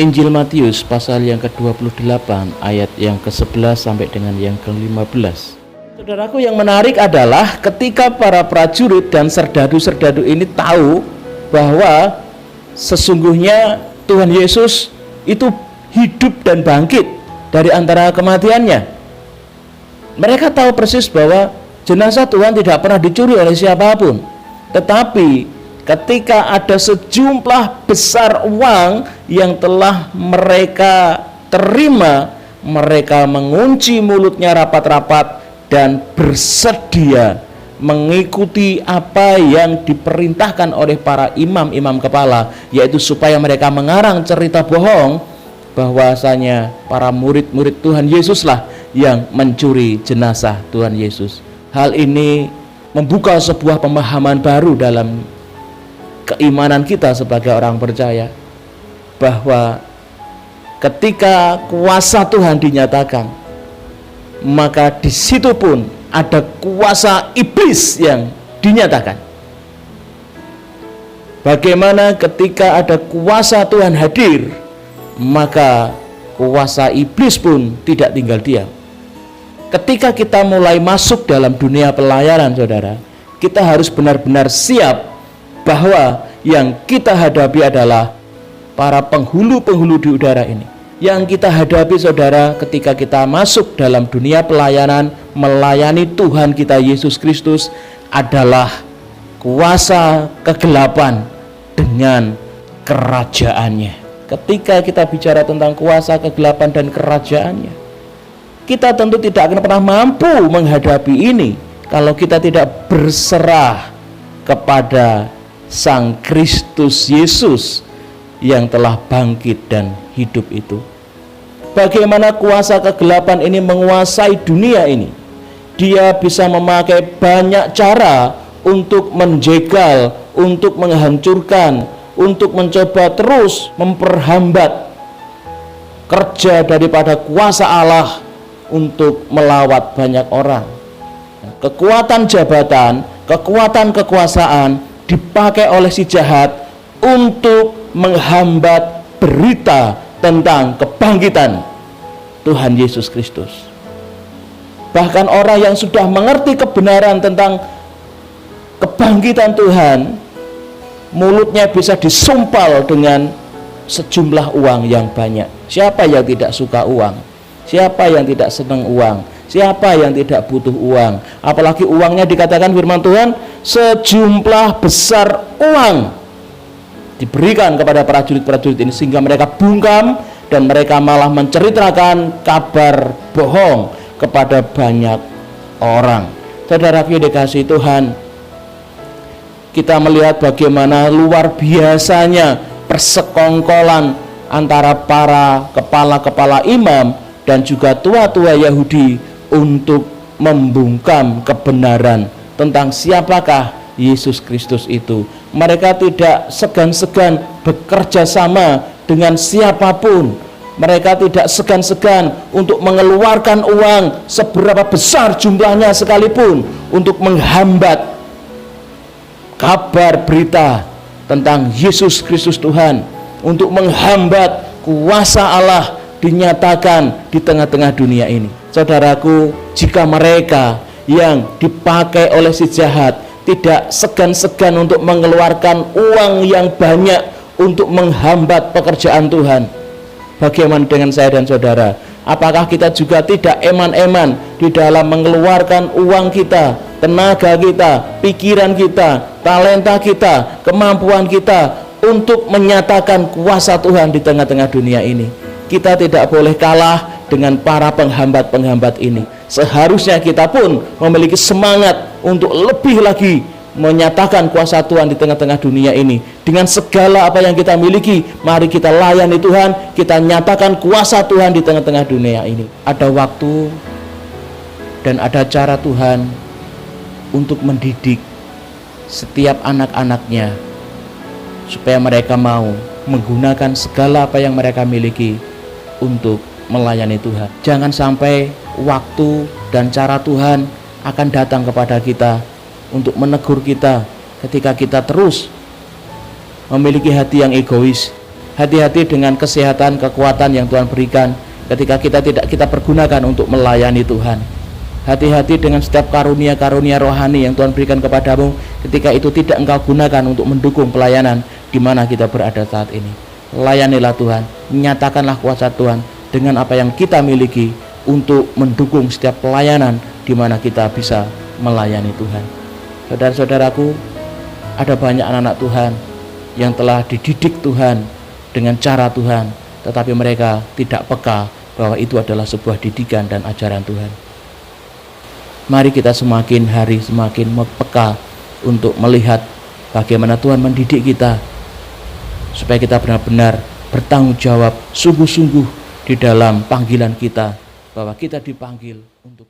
Injil Matius pasal yang ke-28 ayat yang ke-11 sampai dengan yang ke-15. Saudaraku, yang menarik adalah ketika para prajurit dan serdadu-serdadu ini tahu bahwa sesungguhnya Tuhan Yesus itu hidup dan bangkit dari antara kematiannya. Mereka tahu persis bahwa jenazah Tuhan tidak pernah dicuri oleh siapapun. Tetapi ketika ada sejumlah besar uang yang telah mereka terima, mereka mengunci mulutnya rapat-rapat dan bersedia mengikuti apa yang diperintahkan oleh para imam-imam kepala, yaitu supaya mereka mengarang cerita bohong bahwasanya para murid-murid Tuhan Yesuslah yang mencuri jenazah Tuhan Yesus. Hal ini membuka sebuah pemahaman baru dalam keimanan kita sebagai orang percaya, bahwa ketika kuasa Tuhan dinyatakan, maka di situ pun ada kuasa iblis yang dinyatakan. Bagaimana ketika ada kuasa Tuhan hadir, maka kuasa iblis pun tidak tinggal diam. Ketika kita mulai masuk dalam dunia pelayanan, saudara, kita harus benar-benar siap bahwa yang kita hadapi adalah para penghulu-penghulu di udara ini. Yang kita hadapi, saudara, ketika kita masuk dalam dunia pelayanan, melayani Tuhan kita Yesus Kristus, adalah kuasa kegelapan dengan kerajaannya. Ketika kita bicara tentang kuasa kegelapan dan kerajaannya, kita tentu tidak akan pernah mampu menghadapi ini kalau kita tidak berserah kepada Sang Kristus Yesus yang telah bangkit dan hidup itu. Bagaimana kuasa kegelapan ini menguasai dunia ini? Dia bisa memakai banyak cara untuk menjegal, untuk menghancurkan, untuk mencoba terus memperhambat kerja daripada kuasa Allah untuk melawat banyak orang. Kekuatan jabatan, kekuatan kekuasaan dipakai oleh si jahat untuk menghambat berita tentang kebangkitan Tuhan Yesus Kristus. Bahkan orang yang sudah mengerti kebenaran tentang kebangkitan Tuhan, mulutnya bisa disumpal dengan sejumlah uang yang banyak. Siapa yang tidak suka uang? Siapa yang tidak senang uang? Siapa yang tidak butuh uang? Apalagi uangnya dikatakan firman Tuhan sejumlah besar uang diberikan kepada prajurit-prajurit ini, sehingga mereka bungkam dan mereka malah menceritakan kabar bohong kepada banyak orang. Saudara yang dikasihi Tuhan, kita melihat bagaimana luar biasanya persekongkolan antara para kepala-kepala imam dan juga tua-tua Yahudi untuk membungkam kebenaran tentang siapakah Yesus Kristus itu. Mereka tidak segan-segan bekerja sama dengan siapapun. Mereka tidak segan-segan untuk mengeluarkan uang seberapa besar jumlahnya sekalipun untuk menghambat kabar berita tentang Yesus Kristus Tuhan, untuk menghambat kuasa Allah dinyatakan di tengah-tengah dunia ini. Saudaraku, jika mereka yang dipakai oleh si jahat tidak segan-segan untuk mengeluarkan uang yang banyak untuk menghambat pekerjaan Tuhan, bagaimana dengan saya dan saudara? Apakah kita juga tidak eman-eman di dalam mengeluarkan uang kita, tenaga kita, pikiran kita, talenta kita, kemampuan kita untuk menyatakan kuasa Tuhan di tengah-tengah dunia ini? Kita tidak boleh kalah dengan para penghambat-penghambat ini. Seharusnya kita pun memiliki semangat untuk lebih lagi menyatakan kuasa Tuhan di tengah-tengah dunia ini. Dengan segala apa yang kita miliki, mari kita layani Tuhan, kita nyatakan kuasa Tuhan di tengah-tengah dunia ini. Ada waktu dan ada cara Tuhan untuk mendidik setiap anak-anaknya supaya mereka mau menggunakan segala apa yang mereka miliki untuk melayani Tuhan. Jangan sampai waktu dan cara Tuhan akan datang kepada kita untuk menegur kita ketika kita terus memiliki hati yang egois, Hati-hati dengan kesehatan, kekuatan yang Tuhan berikan ketika kita pergunakan untuk melayani Tuhan. Hati-hati dengan setiap karunia-karunia rohani yang Tuhan berikan kepadamu ketika itu tidak engkau gunakan untuk mendukung pelayanan di mana kita berada saat ini. Layanilah Tuhan, nyatakanlah kuasa Tuhan dengan apa yang kita miliki untuk mendukung setiap pelayanan di mana kita bisa melayani Tuhan. Saudara-saudaraku, ada banyak anak-anak Tuhan yang telah dididik Tuhan dengan cara Tuhan, tetapi mereka tidak peka bahwa itu adalah sebuah didikan dan ajaran Tuhan. Mari kita semakin hari semakin peka untuk melihat bagaimana Tuhan mendidik kita, supaya kita benar-benar bertanggung jawab sungguh-sungguh di dalam panggilan kita, bahwa kita dipanggil untuk